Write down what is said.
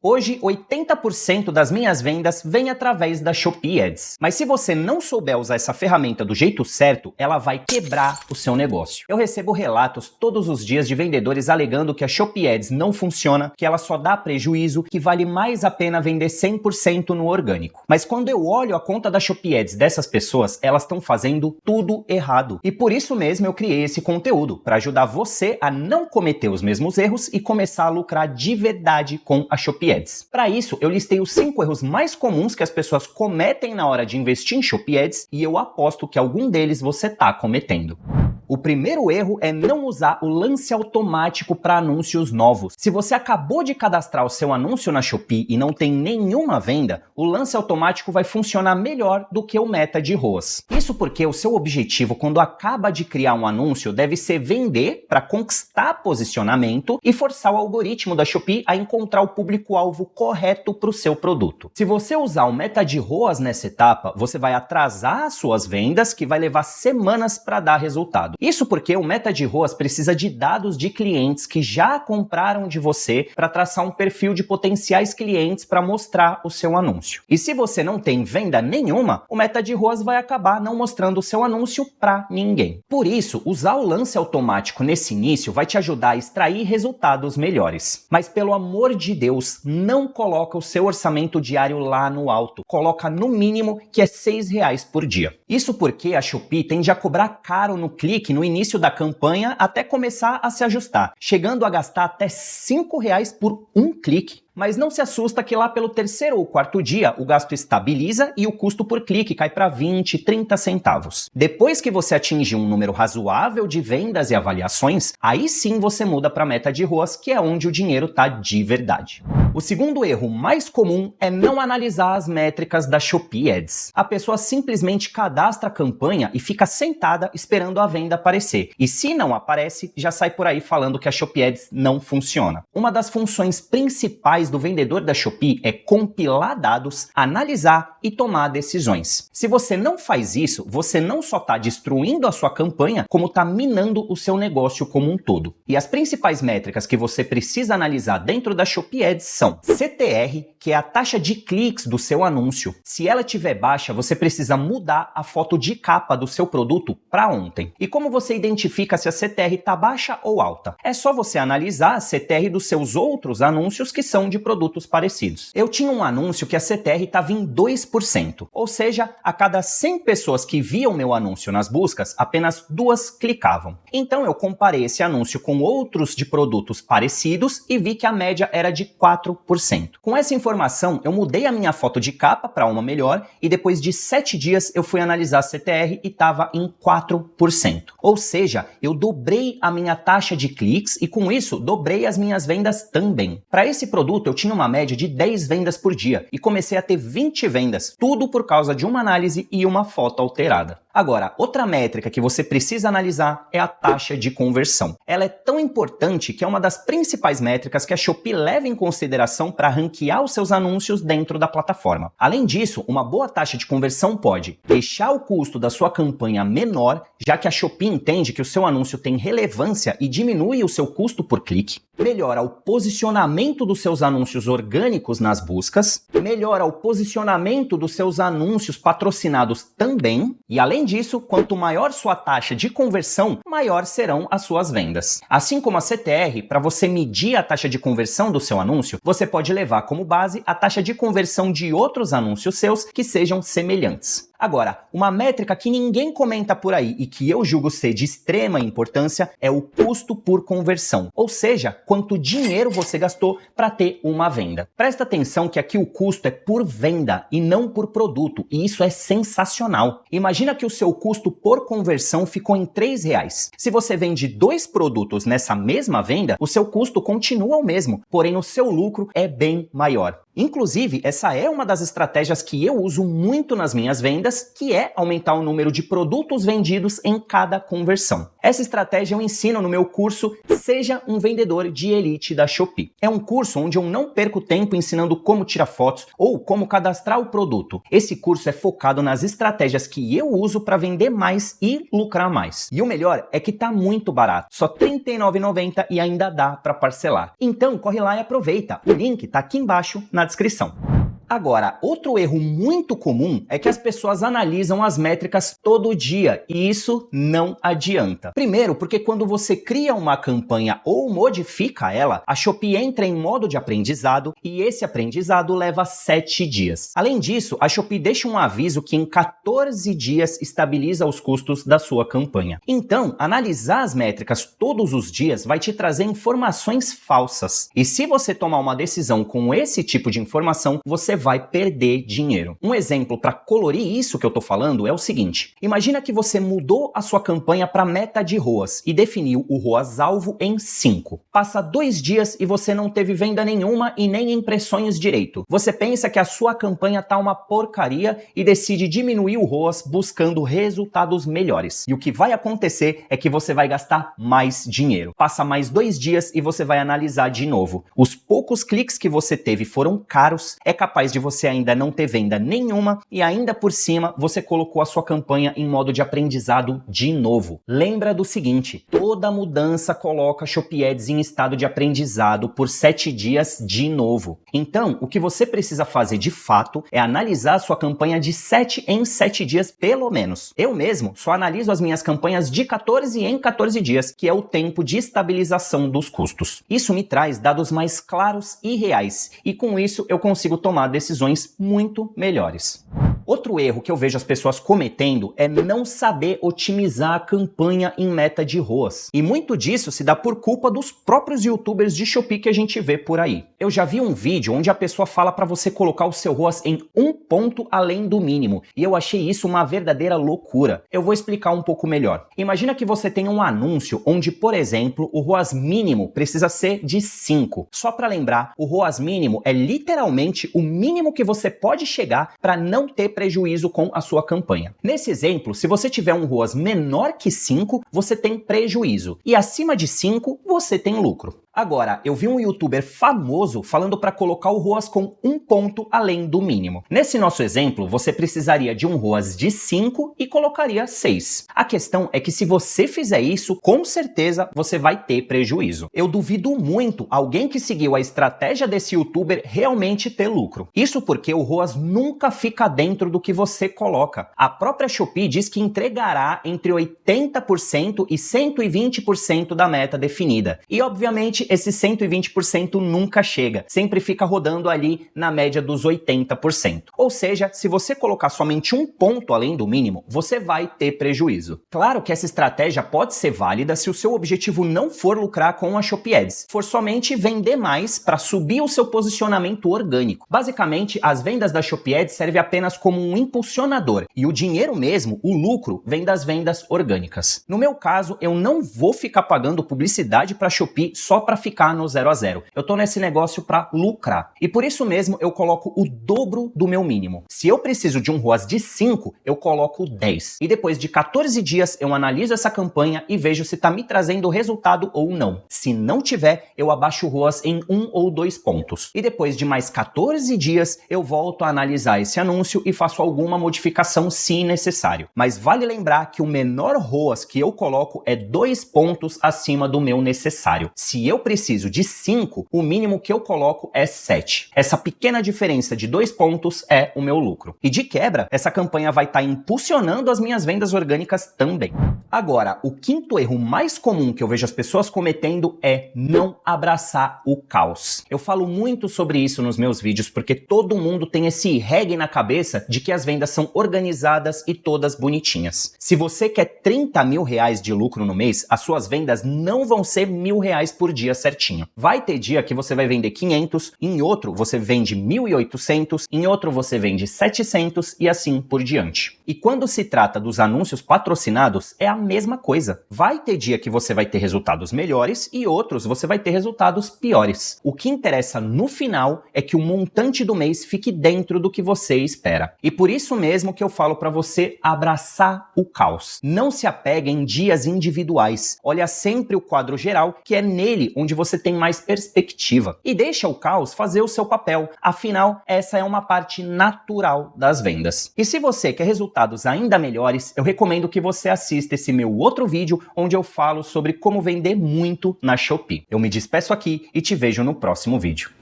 Hoje, 80% das minhas vendas vem através da Shopee Ads. Mas se você não souber usar essa ferramenta do jeito certo, ela vai quebrar o seu negócio. Eu recebo relatos todos os dias de vendedores alegando que a Shopee Ads não funciona, que ela só dá prejuízo, que vale mais a pena vender 100% no orgânico. Mas quando eu olho a conta da Shopee Ads dessas pessoas, elas estão fazendo tudo errado. E por isso mesmo eu criei esse conteúdo, para ajudar você a não cometer os mesmos erros e começar a lucrar de verdade com a Shopee Ads. Para isso, eu listei os 5 erros mais comuns que as pessoas cometem na hora de investir em Shopee Ads e eu aposto que algum deles você está cometendo. O primeiro erro é não usar o lance automático para anúncios novos. Se você acabou de cadastrar o seu anúncio na Shopee e não tem nenhuma venda, o lance automático vai funcionar melhor do que o meta de ROAS. Isso porque o seu objetivo quando acaba de criar um anúncio deve ser vender para conquistar posicionamento e forçar o algoritmo da Shopee a encontrar o público-alvo correto para o seu produto. Se você usar o meta de ROAS nessa etapa, você vai atrasar as suas vendas, que vai levar semanas para dar resultado. Isso porque o meta de ROAS precisa de dados de clientes que já compraram de você para traçar um perfil de potenciais clientes para mostrar o seu anúncio. E se você não tem venda nenhuma, o meta de ROAS vai acabar não mostrando o seu anúncio para ninguém. Por isso, usar o lance automático nesse início vai te ajudar a extrair resultados melhores. Mas pelo amor de Deus, não coloca o seu orçamento diário lá no alto. Coloca no mínimo que é R$6 por dia. Isso porque a Shopee tende a cobrar caro no clique no início da campanha até começar a se ajustar, chegando a gastar até R$5 por um clique. Mas não se assusta que lá pelo terceiro ou quarto dia o gasto estabiliza e o custo por clique cai para 20, 30 centavos. Depois que você atingir um número razoável de vendas e avaliações, aí sim você muda para a meta de ROAS, que é onde o dinheiro está de verdade. O segundo erro mais comum é não analisar as métricas da Shopee Ads. A pessoa simplesmente cadastra a campanha e fica sentada esperando a venda aparecer. E se não aparece, já sai por aí falando que a Shopee Ads não funciona. Uma das funções principais do vendedor da Shopee é compilar dados, analisar e tomar decisões. Se você não faz isso, você não só está destruindo a sua campanha, como está minando o seu negócio como um todo. E as principais métricas que você precisa analisar dentro da Shopee Ads são CTR, que é a taxa de cliques do seu anúncio. Se ela estiver baixa, você precisa mudar a foto de capa do seu produto para ontem. E como você identifica se a CTR está baixa ou alta? É só você analisar a CTR dos seus outros anúncios que são de produtos parecidos. Eu tinha um anúncio que a CTR estava em 2%, ou seja, a cada 100 pessoas que viam meu anúncio nas buscas, apenas 2 clicavam. Então eu comparei esse anúncio com outros de produtos parecidos e vi que a média era de 4%. Com essa informação, eu mudei a minha foto de capa para uma melhor e depois de 7 dias eu fui analisar a CTR e estava em 4%. Ou seja, eu dobrei a minha taxa de cliques e com isso dobrei as minhas vendas também. Para esse produto eu tinha uma média de 10 vendas por dia e comecei a ter 20 vendas, tudo por causa de uma análise e uma foto alterada. Agora, outra métrica que você precisa analisar é a taxa de conversão. Ela é tão importante que é uma das principais métricas que a Shopee leva em consideração para ranquear os seus anúncios dentro da plataforma. Além disso, uma boa taxa de conversão pode deixar o custo da sua campanha menor, já que a Shopee entende que o seu anúncio tem relevância e diminui o seu custo por clique, melhora o posicionamento dos seus anúncios orgânicos nas buscas, melhora o posicionamento dos seus anúncios patrocinados também, e além disso, quanto maior sua taxa de conversão, maior serão as suas vendas. Assim como a CTR, para você medir a taxa de conversão do seu anúncio, você pode levar como base a taxa de conversão de outros anúncios seus que sejam semelhantes. Agora, uma métrica que ninguém comenta por aí e que eu julgo ser de extrema importância é o custo por conversão, ou seja, quanto dinheiro você gastou para ter uma venda. Presta atenção que aqui o custo é por venda e não por produto, e isso é sensacional. Imagina que o seu custo por conversão ficou em R$3. Se você vende 2 produtos nessa mesma venda, o seu custo continua o mesmo, porém o seu lucro é bem maior. Inclusive, essa é uma das estratégias que eu uso muito nas minhas vendas, que é aumentar o número de produtos vendidos em cada conversão. Essa estratégia eu ensino no meu curso Seja um Vendedor de Elite da Shopee. É um curso onde eu não perco tempo ensinando como tirar fotos ou como cadastrar o produto. Esse curso é focado nas estratégias que eu uso para vender mais e lucrar mais. E o melhor é que tá muito barato, só R$ 39,90 e ainda dá para parcelar. Então corre lá e aproveita. O link tá aqui embaixo na descrição. Agora, outro erro muito comum é que as pessoas analisam as métricas todo dia e isso não adianta. Primeiro, porque quando você cria uma campanha ou modifica ela, a Shopee entra em modo de aprendizado e esse aprendizado leva 7 dias. Além disso, a Shopee deixa um aviso que em 14 dias estabiliza os custos da sua campanha. Então, analisar as métricas todos os dias vai te trazer informações falsas. E se você tomar uma decisão com esse tipo de informação, você vai perder dinheiro. Um exemplo para colorir isso que eu tô falando é o seguinte: imagina que você mudou a sua campanha para meta de ROAS e definiu o ROAS-alvo em 5. Passa 2 dias e você não teve venda nenhuma e nem impressões direito. Você pensa que a sua campanha tá uma porcaria e decide diminuir o ROAS buscando resultados melhores. E o que vai acontecer é que você vai gastar mais dinheiro. Passa mais 2 dias e você vai analisar de novo. Os poucos cliques que você teve foram caros, é capaz de você ainda não ter venda nenhuma e ainda por cima você colocou a sua campanha em modo de aprendizado de novo. Lembra do seguinte: toda mudança coloca a Shopee Ads em estado de aprendizado por 7 dias de novo. Então, o que você precisa fazer de fato é analisar a sua campanha de 7 em 7 dias pelo menos. Eu mesmo só analiso as minhas campanhas de 14 em 14 dias, que é o tempo de estabilização dos custos. Isso me traz dados mais claros e reais e com isso eu consigo tomar decisões muito melhores. Outro erro que eu vejo as pessoas cometendo é não saber otimizar a campanha em meta de ROAS. E muito disso se dá por culpa dos próprios youtubers de Shopee que a gente vê por aí. Eu já vi um vídeo onde a pessoa fala para você colocar o seu ROAS em 1 ponto além do mínimo. E eu achei isso uma verdadeira loucura. Eu vou explicar um pouco melhor. Imagina que você tem um anúncio onde, por exemplo, o ROAS mínimo precisa ser de 5. Só para lembrar, o ROAS mínimo é literalmente o mínimo que você pode chegar para não ter prejuízo com a sua campanha. Nesse exemplo, se você tiver um ROAS menor que 5, você tem prejuízo. E acima de 5, você tem lucro. Agora, eu vi um youtuber famoso falando para colocar o ROAS com 1 ponto além do mínimo. Nesse nosso exemplo, você precisaria de um ROAS de 5 e colocaria 6. A questão é que se você fizer isso, com certeza você vai ter prejuízo. Eu duvido muito alguém que seguiu a estratégia desse youtuber realmente ter lucro. Isso porque o ROAS nunca fica dentro do que você coloca. A própria Shopee diz que entregará entre 80% e 120% da meta definida. E obviamente esse 120% nunca chega, sempre fica rodando ali na média dos 80%. Ou seja, se você colocar somente 1 ponto além do mínimo, você vai ter prejuízo. Claro que essa estratégia pode ser válida se o seu objetivo não for lucrar com a Shopee Ads, for somente vender mais para subir o seu posicionamento orgânico. Basicamente, as vendas da Shopee Ads servem apenas como um impulsionador e o dinheiro mesmo, o lucro, vem das vendas orgânicas. No meu caso, eu não vou ficar pagando publicidade para a Shopee só para ficar no 0 a 0. Eu tô nesse negócio para lucrar. E por isso mesmo eu coloco o dobro do meu mínimo. Se eu preciso de um ROAS de 5, eu coloco 10. E depois de 14 dias eu analiso essa campanha e vejo se tá me trazendo resultado ou não. Se não tiver, eu abaixo o ROAS em 1 ou 2 pontos. E depois de mais 14 dias, eu volto a analisar esse anúncio e faço alguma modificação se necessário. Mas vale lembrar que o menor ROAS que eu coloco é 2 pontos acima do meu necessário. Se eu preciso de 5, o mínimo que eu coloco é 7. Essa pequena diferença de 2 pontos é o meu lucro. E de quebra, essa campanha vai estar impulsionando as minhas vendas orgânicas também. Agora, o quinto erro mais comum que eu vejo as pessoas cometendo é não abraçar o caos. Eu falo muito sobre isso nos meus vídeos porque todo mundo tem esse reggae na cabeça de que as vendas são organizadas e todas bonitinhas. Se você quer 30 mil reais de lucro no mês, as suas vendas não vão ser R$ 1.000 por dia dia certinho. Vai ter dia que você vai vender 500, em outro você vende 1.800, em outro você vende 700 e assim por diante. E quando se trata dos anúncios patrocinados, é a mesma coisa. Vai ter dia que você vai ter resultados melhores e outros você vai ter resultados piores. O que interessa no final é que o montante do mês fique dentro do que você espera. E por isso mesmo que eu falo para você abraçar o caos. Não se apegue em dias individuais. Olha sempre o quadro geral, que é nele onde você tem mais perspectiva. E deixa o caos fazer o seu papel. Afinal, essa é uma parte natural das vendas. E se você quer resultados ainda melhores, eu recomendo que você assista esse meu outro vídeo onde eu falo sobre como vender muito na Shopee. Eu me despeço aqui e te vejo no próximo vídeo.